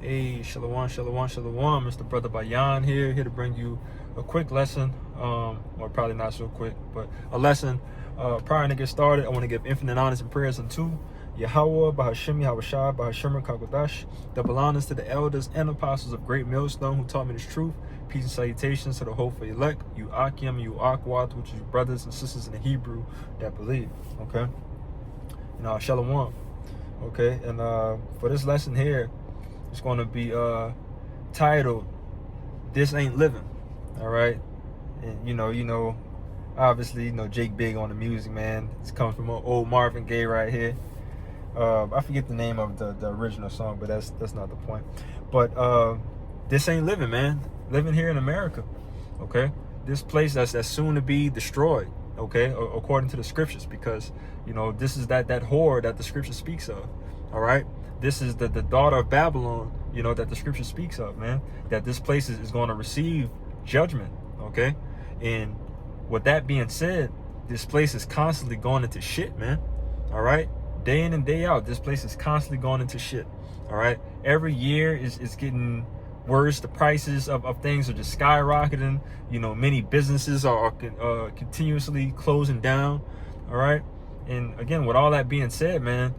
Hey, Shalom, Shalom, Shalom. Mr. Brother Bayan here to bring you a quick lesson, or probably not so quick, but a lesson. Prior to get started, I want to give infinite honors and prayers unto Yahweh, Bahashim, Yahushua, Bahashim, Kakodash, double honors to the elders and apostles of Great Millstone who taught me this truth. Peace and salutations to the hopeful elect, you Akim, you Akwat, which is your brothers and sisters in the Hebrew that believe. Okay, Shalom. Okay, and for this lesson here, it's going to be titled "This Ain't Living." All right, and obviously, Jake big on the music, man. It's coming from old Marvin Gaye right here. I forget the name of the original song, but that's not the point. But this ain't living, man. Living here in America. Okay, this place that's soon to be destroyed. Okay, according to the scriptures, because this is that whore that the scripture speaks of. All right, this is the daughter of Babylon, that the scripture speaks of, man. That this place is going to receive judgment. Okay, and with that being said, this place is constantly going into shit, man. All right, day in and day out, this place is constantly going into shit. All right, every year is getting worse. The prices of things are just skyrocketing. Many businesses are continuously closing down. All right, and again, with all that being said, man,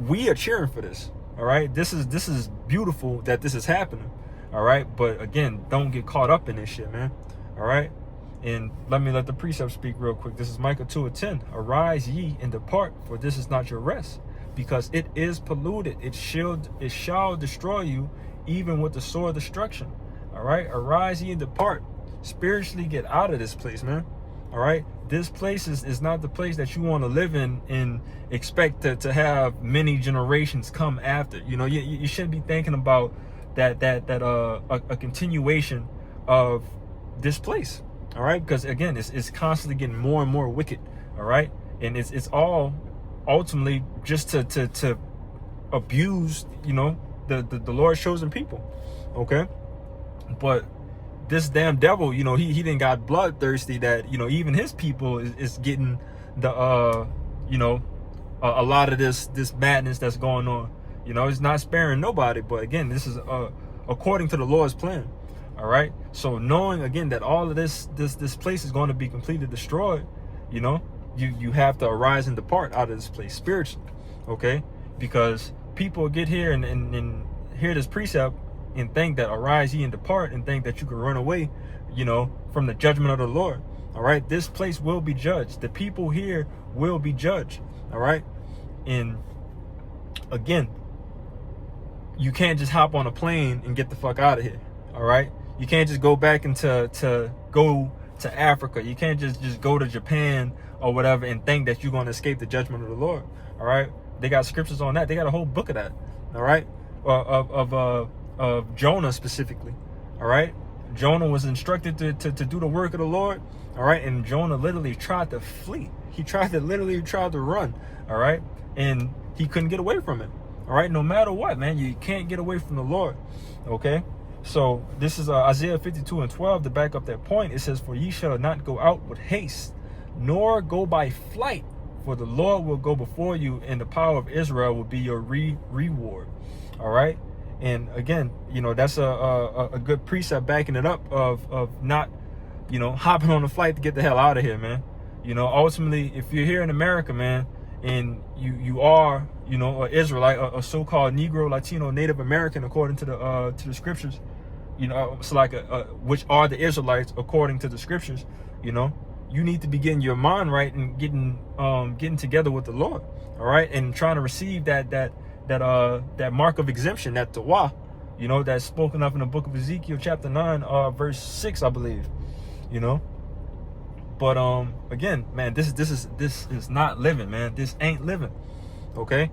we are cheering for this. All right, this is beautiful that this is happening. All right, but again, don't get caught up in this shit, man. All right, and let the precept speak real quick. This is Micah 2:10. Arise ye and depart, for this is not your rest, because it is polluted. It shall destroy you, even with the sword of destruction. All right, arise ye and depart. Spiritually get out of this place, man. All right, this place is not the place that you want to live in and expect to have many generations come after. You shouldn't be thinking about a continuation of this place. All right, because again, it's constantly getting more and more wicked. All right, and it's all ultimately just to abuse the Lord's chosen people. Okay, but this damn devil, he didn't got bloodthirsty that even his people is getting the a lot of this madness that's going on. It's not sparing nobody, but again, this is according to the Lord's plan. All right, so knowing again that all of this place is going to be completely destroyed, you have to arise and depart out of this place spiritually. Okay, because people get here and hear this precept and think that arise ye and depart, and think that you can run away from the judgment of the Lord. All right, this place will be judged. The people here will be judged. All right, and again, you can't just hop on a plane and get the fuck out of here. All right, you can't just go back to go to Africa. You can't just go to Japan or whatever and think that you're going to escape the judgment of the Lord. All right, they got scriptures on that. They got a whole book of that. All right, of Jonah specifically. All right, Jonah was instructed to do the work of the Lord. All right, and Jonah literally tried to flee. He tried to run. All right, and he couldn't get away from it. All right, no matter what, man, you can't get away from the Lord. Okay, so this is Isaiah 52:12 to back up that point. It says, "For ye shall not go out with haste, nor go by flight, for the Lord will go before you, and the power of Israel will be your reward." All right, and again, that's a good precept backing it up of not hopping on a flight to get the hell out of here, man. Ultimately, if you're here in America, man, and you are an Israelite, a so-called Negro, Latino, Native American, according to the scriptures, so like which are the Israelites according to the scriptures, you need to be getting your mind right and getting together with the Lord. All right, and trying to receive that mark of exemption, that Tawah, that's spoken of in the book of Ezekiel chapter 9 verse 6, I believe. But again, man, this is not living, man. This ain't living. Okay,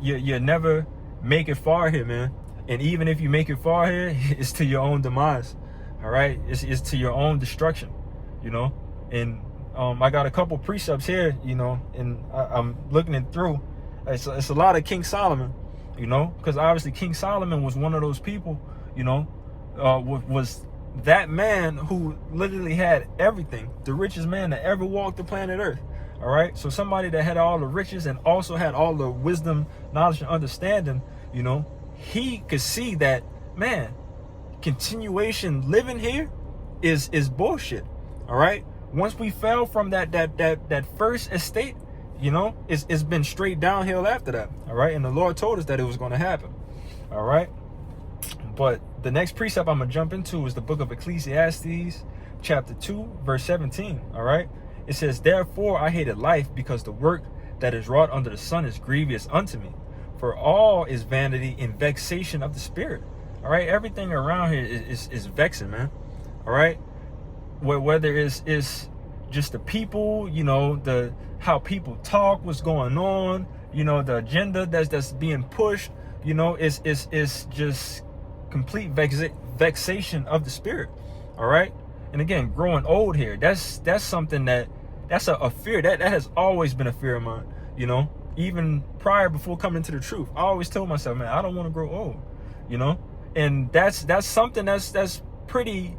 you never make it far here, man. And even if you make it far here, it's to your own demise. All right, it's to your own destruction. And I got a couple precepts here, and I'm looking it through. It's a lot of King Solomon, because obviously King Solomon was one of those people, was that man who literally had everything, the richest man that ever walked the planet Earth. All right, so somebody that had all the riches and also had all the wisdom, knowledge, and understanding, he could see that, man, continuation living here is bullshit. All right. Once we fell from that first estate, you know, it's been straight downhill after that. All right. And the Lord told us that it was going to happen. All right. But the next precept I'm going to jump into is the book of Ecclesiastes, chapter 2, verse 17. All right. It says, therefore I hated life, because the work that is wrought under the sun is grievous unto me. For all is vanity and vexation of the spirit. All right. Everything around here is vexing, man. All right. Whether it's just the people, you know, how people talk, what's going on, you know, the agenda that's being pushed, you know, it's just complete vexation of the spirit. All right. And again, growing old here, that's something that's a fear that has always been a fear of mine, you know, even prior, before coming to the truth. I always told myself, man, I don't want to grow old, you know, and that's something that's pretty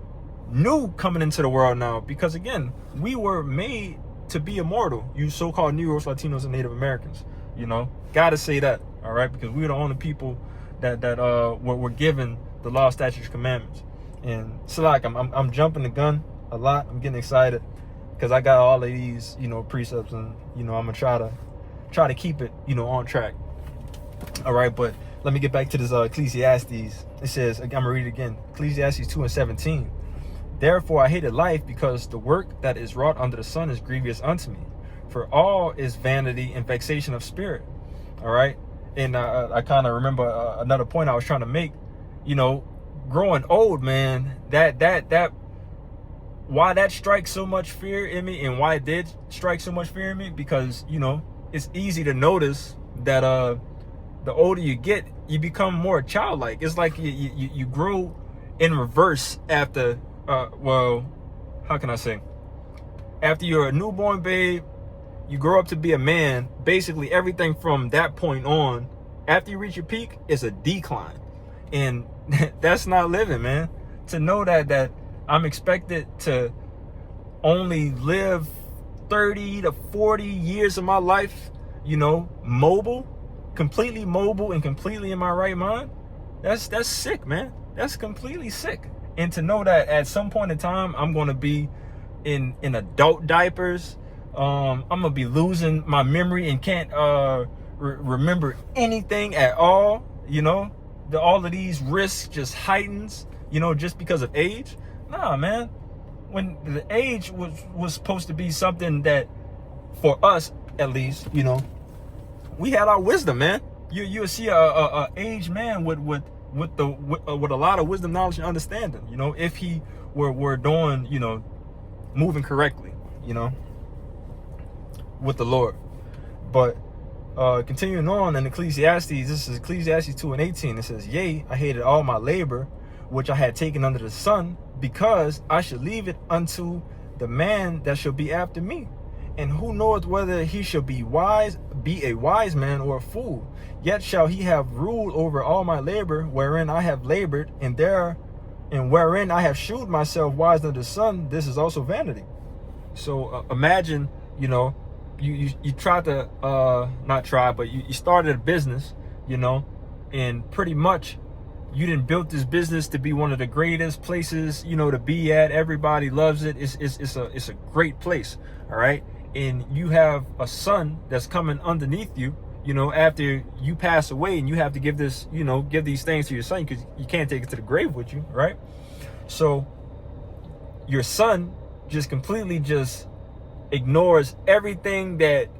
new coming into the world now, because again, we were made to be immortal, you so-called Negroes, Latinos, and Native Americans, you know, gotta say that. All right, because we're the only people that were given the law, statutes, commandments. And so like I'm jumping the gun a lot. I'm getting excited because I got all of these, you know, precepts, and you know, I'm gonna try to keep it, you know, on track. All right, but let me get back to this Ecclesiastes. It says, I'm gonna read it again, Ecclesiastes 2:17. Therefore I hated life, because the work that is wrought under the sun is grievous unto me. For all is vanity and vexation of spirit. All right. And I kind of remember another point I was trying to make, you know, growing old, man, that why that strikes so much fear in me, and why it did strike so much fear in me, because, you know, it's easy to notice that the older you get, you become more childlike. It's like you grow in reverse after, well, how can I say? After you're a newborn babe, you grow up to be a man. Basically, everything from that point on, after you reach your peak, is a decline. And that's not living, man. To know that I'm expected to only live 30 to 40 years of my life, you know, completely mobile and completely in my right mind, that's sick, man. That's completely sick. And to know that at some point in time, I'm going to be in adult diapers, I'm gonna be losing my memory and can't remember anything at all, you know, all of these risks just heightens, you know, just because of age. Nah, man, when the age was supposed to be something that, for us at least, you know, we had our wisdom, man. You'll see a aged man with a lot of wisdom, knowledge, and understanding, you know, if he were doing, you know, moving correctly, you know, with the Lord. But continuing on in Ecclesiastes, this is Ecclesiastes 2:18. It says, yea, I hated all my labor which I had taken under the sun, because I should leave it unto the man that shall be after me. And who knoweth whether he shall be a wise man or a fool? Yet shall he have rule over all my labor, wherein I have labored, and wherein I have shewed myself wise under the sun. This is also vanity. So imagine, you know, you tried to not try, but you started a business, you know, and pretty much you didn't build this business to be one of the greatest places, you know, to be at. Everybody loves it. It's a great place. All right. And you have a son that's coming underneath you, you know, after you pass away, and you have to give this, you know, give these things to your son, because you can't take it to the grave with you. Right. So your son just completely ignores everything that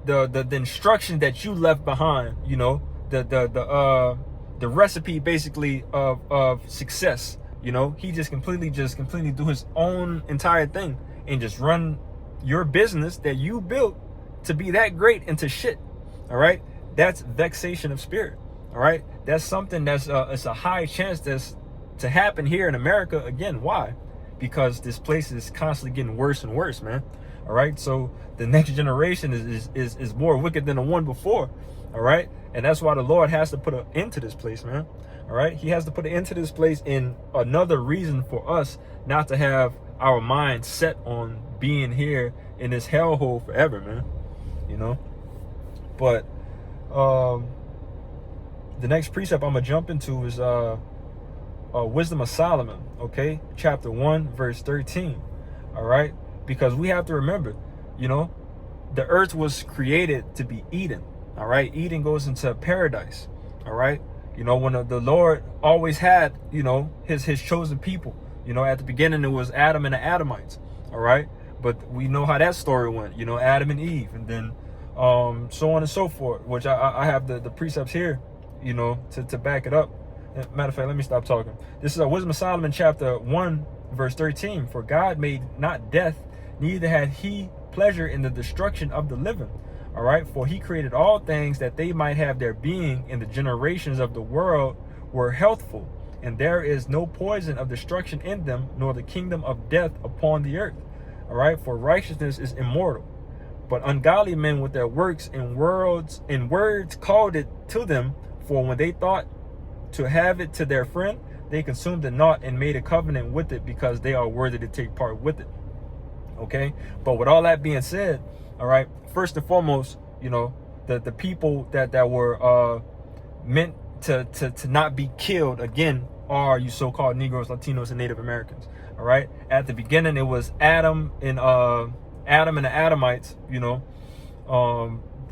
the instruction that you left behind, you know, the recipe basically of success. You know, he just completely do his own entire thing and just run your business that you built to be that great into shit. All right, that's vexation of spirit. All right, that's something that's it's a high chance that's to happen here in America again. Why? Because this place is constantly getting worse and worse, man. All right, so the next generation is more wicked than the one before. All right, and that's why the Lord has to put an end to this place, man. All right, he has to put an end to this place. And another reason for us not to have our mind set on being here in this hellhole forever, man. You know, but The next precept I'm gonna jump into is Wisdom of Solomon, okay, chapter 1, verse 13. All right, because we have to remember, you know, the earth was created to be Eden. All right, Eden goes into paradise. All right, you know, when the Lord always had, you know, his chosen people. You know, at the beginning it was Adam and the Adamites. All right, but we know how that story went. You know, Adam and Eve, and then so on and so forth. Which I have the precepts here, you know, to back it up. Matter of fact, let me stop talking. This is a Wisdom of Solomon, chapter 1, verse 13. For God made not death, neither had he pleasure in the destruction of the living. All right, for he created all things that they might have their being, and the generations of the world were healthful, and there is no poison of destruction in them, nor the kingdom of death upon the earth. All right, for righteousness is immortal, but ungodly men with their works and words called it to them. For when they thought to have it to their friend, they consumed it not and made a covenant with it, because they are worthy to take part with it. Okay, but with all that being said, all right, first and foremost, you know, the people that were meant to not be killed again are you so-called Negroes, Latinos, and Native Americans. All right, at the beginning it was Adam and the Adamites, you know,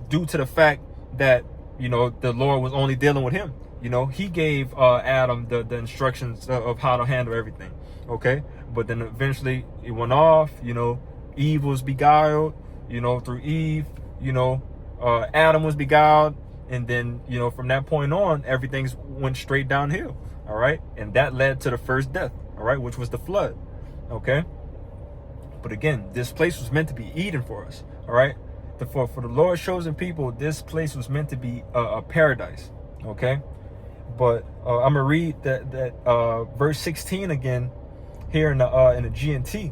due to the fact that, you know, the Lord was only dealing with him. You know, he gave Adam the instructions of how to handle everything. Okay, but then eventually it went off. You know, Eve was beguiled, you know, through Eve. You know, Adam was beguiled, and then, you know, from that point on, everything went straight downhill. All right, and that led to the first death. All right, which was the flood. Okay, but again, this place was meant to be Eden for us. All right, for the Lord's chosen people, this place was meant to be a paradise. Okay, but I'm gonna read that verse 16 again here in the GNT.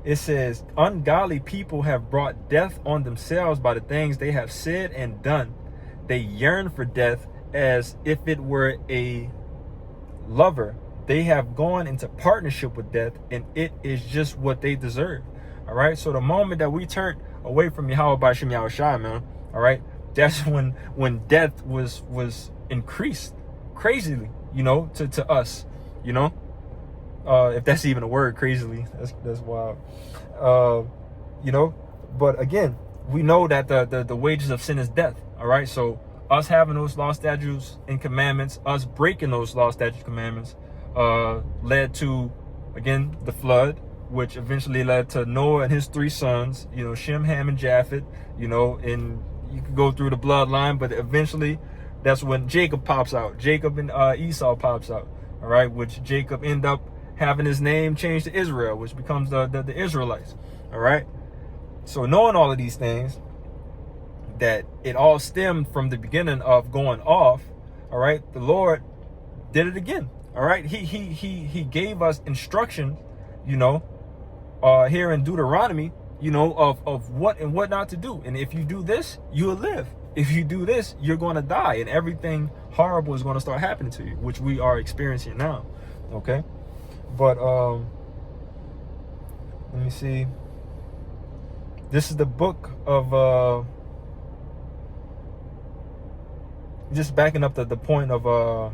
It says, ungodly people have brought death on themselves by the things they have said and done. They yearn for death as if it were a lover. They have gone into partnership with death, and it is just what they deserve. All right, so the moment that we turned away from Yahweh B'Shem Yahushua, man, all right, that's when death was increased crazily, you know, to us, you know, if that's even a word, crazily, that's wild, you know. But again, we know that the wages of sin is death. All right, so us having those law, statutes, and commandments, us breaking those law, statutes, commandments, led to, again, the flood, which eventually led to Noah and his 3 sons, you know, Shem, Ham, and Japheth, you know, and you could go through the bloodline, but eventually that's when Jacob pops out. Jacob and Esau pops out. All right, which Jacob end up having his name changed to Israel, which becomes the Israelites. All right, so knowing all of these things, that it all stemmed from the beginning of going off. All right, the Lord did it again. All right, he gave us instruction, you know, here in Deuteronomy, you know, of what and what not to do. And if you do this, you'll live. If you do this, you're going to die, and everything horrible is going to start happening to you, which we are experiencing now. Okay, but let me see. This is the book of just backing up the point of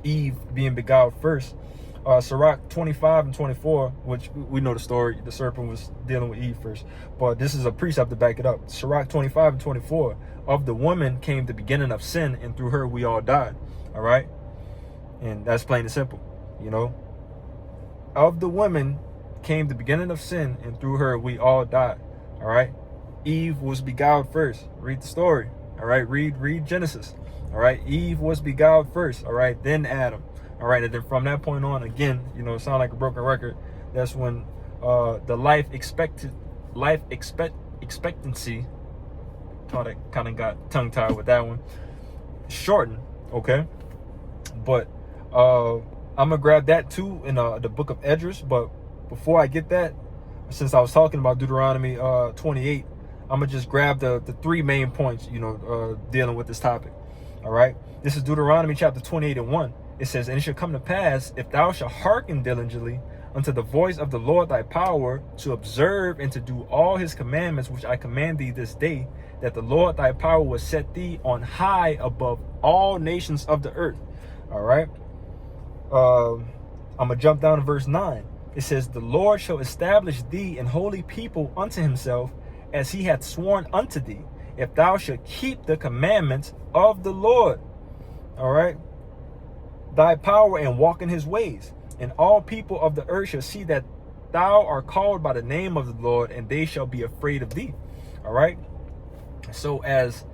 Eve being beguiled first. Sirach 25 and 24, which we know the story, the serpent was dealing with Eve first, but this is a precept to back it up. Sirach 25 and 24, of the woman came the beginning of sin, and through her we all died. All right, and that's plain and simple, you know. Of the woman came the beginning of sin, and through her we all died. All right, Eve was beguiled first. Read the story. All right, read Genesis. All right, Eve was beguiled first. All right, then Adam. All right, and then from that point on, again, you know, it sounds like a broken record. That's when the life expectancy, thought I kind of got tongue tied with that one, shortened. Okay, but I'm gonna grab that too in the book of Esdras. But before I get that, since I was talking about Deuteronomy 28, I'm gonna just grab the 3 main points, you know, dealing with this topic. All right, this is Deuteronomy chapter 28 and 1. It says, and it shall come to pass, if thou shalt hearken diligently unto the voice of the Lord thy power, to observe and to do all his commandments which I command thee this day, that the Lord thy power will set thee on high above all nations of the earth. All right. I'm gonna jump down to verse 9. It says, the Lord shall establish thee an holy people unto himself, as he hath sworn unto thee, if thou shalt keep the commandments of the Lord. All right. Thy power, and walk in his ways. And all people of the earth shall see that thou art called by the name of the Lord, and they shall be afraid of thee. All right. So as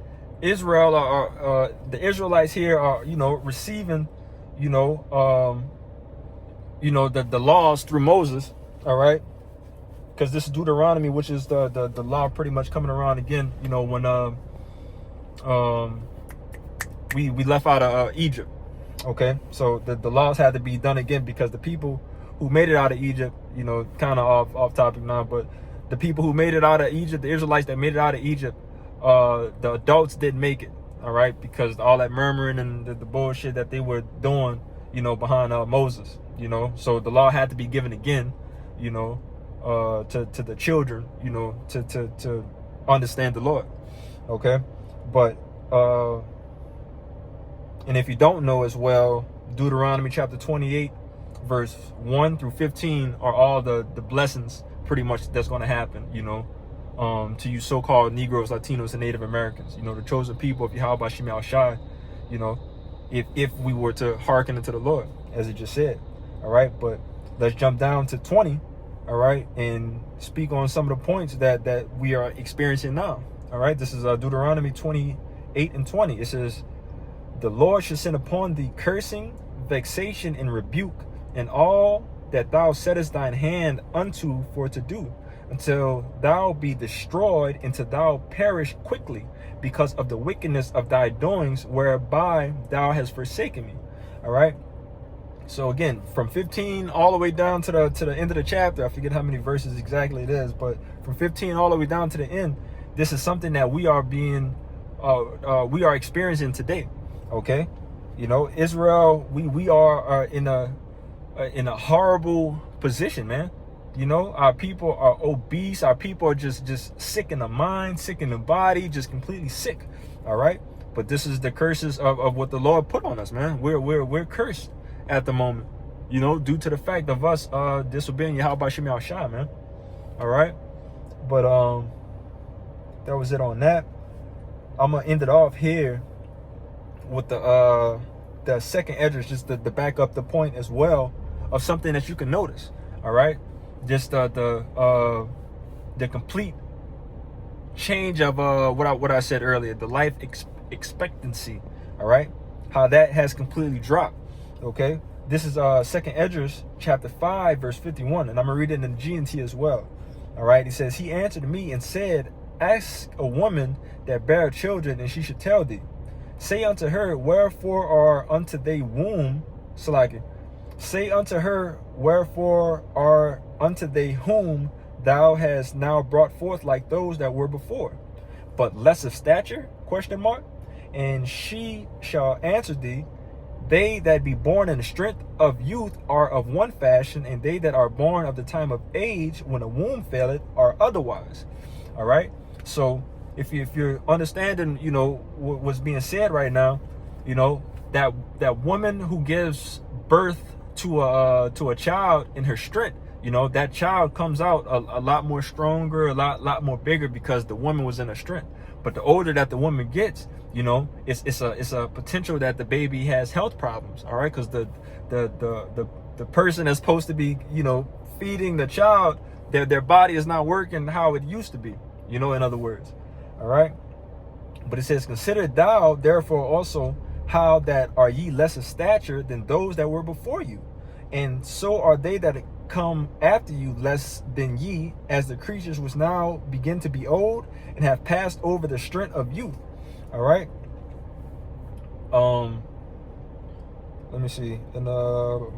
Israel, the Israelites here are, receiving, the laws through Moses. All right. Because this is Deuteronomy, which is the law pretty much coming around again, when we left out of Egypt. Okay, so the laws had to be done again, because the people who made it out of Egypt, kind of off topic now, but the people who made it out of Egypt, the Israelites that made it out of Egypt, the adults didn't make it. All right, because all that murmuring and the bullshit that they were doing, behind Moses, so the law had to be given again, to the children, to understand the Lord. Okay, but and if you don't know as well, Deuteronomy chapter 28, verse 1 through 15 are all the blessings pretty much that's going to happen, to you so-called Negroes, Latinos, and Native Americans, the chosen people of Yahweh Shem Shai, if we were to hearken unto the Lord, as it just said. All right, but let's jump down to 20, all right, and speak on some of the points that we are experiencing now. All right, this is Deuteronomy 28 and 20. It says, the Lord shall send upon thee cursing, vexation, and rebuke, and all that thou settest thine hand unto for to do, until thou be destroyed, and till thou perish quickly, because of the wickedness of thy doings, whereby thou hast forsaken me. All right. So again, from 15 all the way down to the end of the chapter, I forget how many verses exactly it is, but from 15 all the way down to the end, this is something that we are experiencing today. Okay, Israel, we are in a horrible position, man. Our people are obese. Our people are just sick in the mind, sick in the body, just completely sick. All right, but this is the curses of what the Lord put on us, man. We're cursed at the moment, due to the fact of us disobeying Yahweh Shem Shai, man. All right, but that was it on that. I'm gonna end it off here with the second Esdras, just to back up the point as well of something that you can notice. All right, just the complete change of what I said earlier, the life expectancy. All right, how that has completely dropped. Okay, this is second Esdras chapter 5 verse 51, and I'm gonna read it in the GNT as well. All right, he says, he answered me and said, ask a woman that bare children, and she should tell thee. Say unto her, wherefore are unto thy womb, Salaki. Say unto her, wherefore are unto thy whom thou hast now brought forth like those that were before, but less of stature? ? And she shall answer thee, they that be born in the strength of youth are of one fashion, and they that are born of the time of age, when the womb faileth, are otherwise. All right. So if you're understanding, what's being said right now, that woman who gives birth to a child in her strength, that child comes out a lot more stronger, a lot more bigger, because the woman was in her strength. But the older that the woman gets, it's a potential that the baby has health problems. All right, because the person that's supposed to be, feeding the child, their body is not working how it used to be. In other words. All right, but it says, consider thou therefore also how that are ye less of stature than those that were before you, and so are they that come after you less than ye, as the creatures which now begin to be old and have passed over the strength of youth. All right. Let me see. And was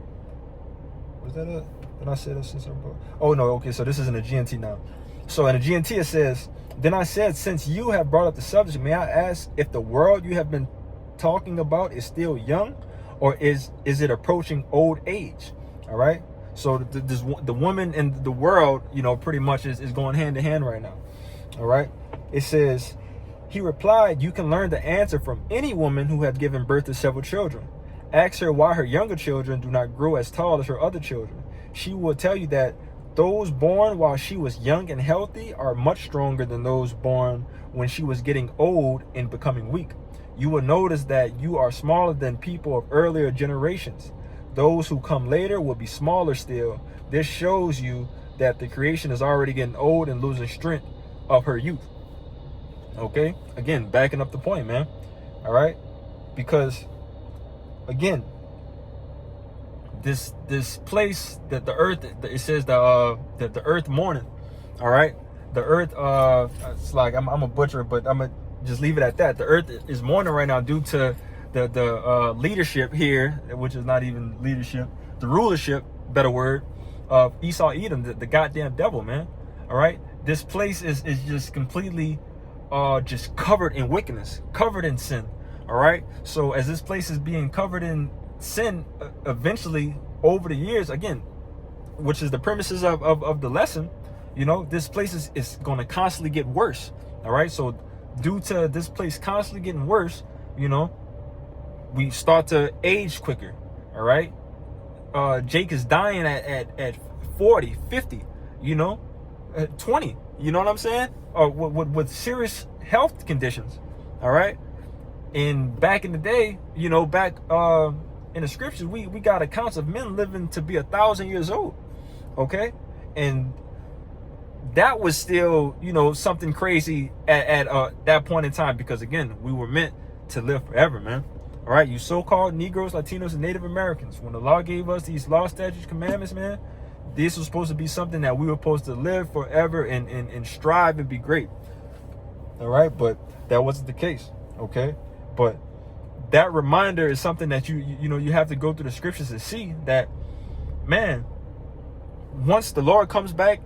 that it? Did I say this? Oh no. Okay, so this is in the GNT now. So in the GNT it says, then I said, since you have brought up the subject, may I ask if the world you have been talking about is still young, or is it approaching old age? All right. So the woman and the world, you know, pretty much is going hand in hand right now. All right. It says, he replied, you can learn the answer from any woman who has given birth to several children. Ask her why her younger children do not grow as tall as her other children. She will tell you that those born while she was young and healthy are much stronger than those born when she was getting old and becoming weak. You will notice that you are smaller than people of earlier generations. Those who come later will be smaller still. This shows you that the creation is already getting old and losing strength of her youth. Okay, again, backing up the point, man. All right, because again, this place that the earth, it says that the earth mourning. All right, the earth, it's like I'm a butcher, but I'm gonna just leave it at that. The earth is mourning right now due to the leadership here, which is not even leadership, the rulership, better word, of Esau Edom, the goddamn devil, man. All right, this place is just completely just covered in wickedness, covered in sin. All right, so as this place is being covered in sin, eventually over the years, again, which is the premises of the lesson, you know, this place is going to constantly get worse. All right, so due to this place constantly getting worse, you know, we start to age quicker. All right, Jake is dying at 40, 50, you know, 20, you know what I'm saying? With serious health conditions. All right, and back in the day, you know, back in the scriptures, we got accounts of men living to be 1,000 years old. Okay, and that was still, you know, something crazy at that point in time, because again, we were meant to live forever, man. All right, you so-called Negroes, Latinos, and Native Americans, when the law gave us these law, statutes, commandments, man, this was supposed to be something that we were supposed to live forever and strive and be great. All right, but that wasn't the case. Okay, but that reminder is something that you know, you have to go through the scriptures to see that, man, once the Lord comes back,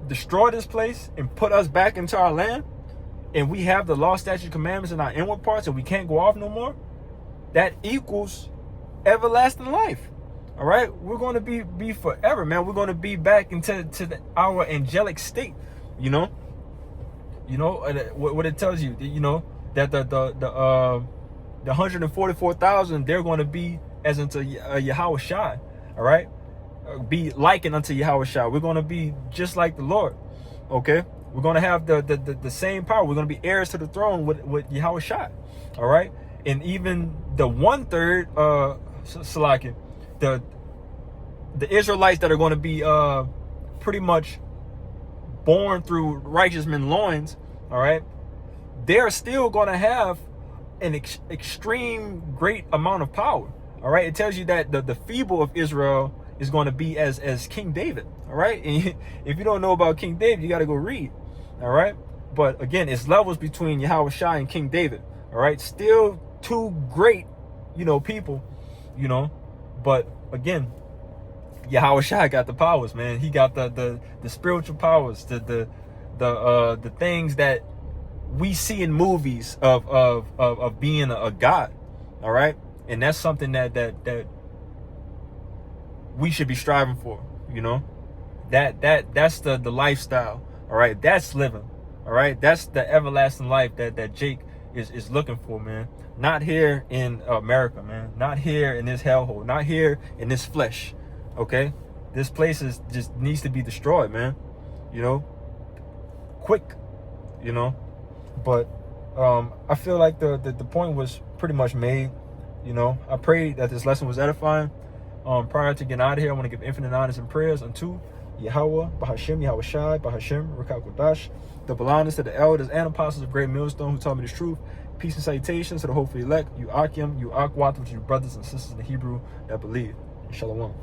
destroy this place and put us back into our land, and we have the law, statute, commandments in our inward parts, and we can't go off no more, that equals everlasting life. All right, we're going to be forever, man. We're going to be back into our angelic state. You know what it tells you. You know that the 144,000, they're going to be as unto Yahweh Shai. All right, be likened unto Yahweh Shai. We're going to be just like the Lord. Okay, we're going to have the same power. We're going to be heirs to the throne with Yahweh Shai. All right, and even the 1/3 Salakia, the Israelites that are going to be pretty much born through righteous men's loins, all right, they're still going to have an extreme great amount of power. All right, it tells you that the feeble of Israel is going to be as King David. All right, and if you don't know about King David, you got to go read. All right, but again, it's levels between Yahweh Shai and King David. All right, still two great, you know, people, you know, but again, Yahweh Shai got the powers, man. He got the spiritual powers, the things that we see in movies of being a god. All right, and that's something that we should be striving for. You know, that's the lifestyle. All right, that's living. All right, that's the everlasting life that Jake is looking for, man. Not here in America, man. Not here in this hellhole. Not here in this flesh. Okay, this place just needs to be destroyed, man. You know, quick. You know, but I feel like the point was pretty much made. You know, I pray that this lesson was edifying. Prior to getting out of here, I want to give infinite honors and prayers unto Yahweh, Bahashem, Yahweh Shai, Bahashem, Rakal Kodash, the belongings to the elders and apostles of Great Millstone who taught me this truth. Peace and salutations to the hopefully elect, you Akim, you Akwat, which are your brothers and sisters in the Hebrew that believe. Shalom.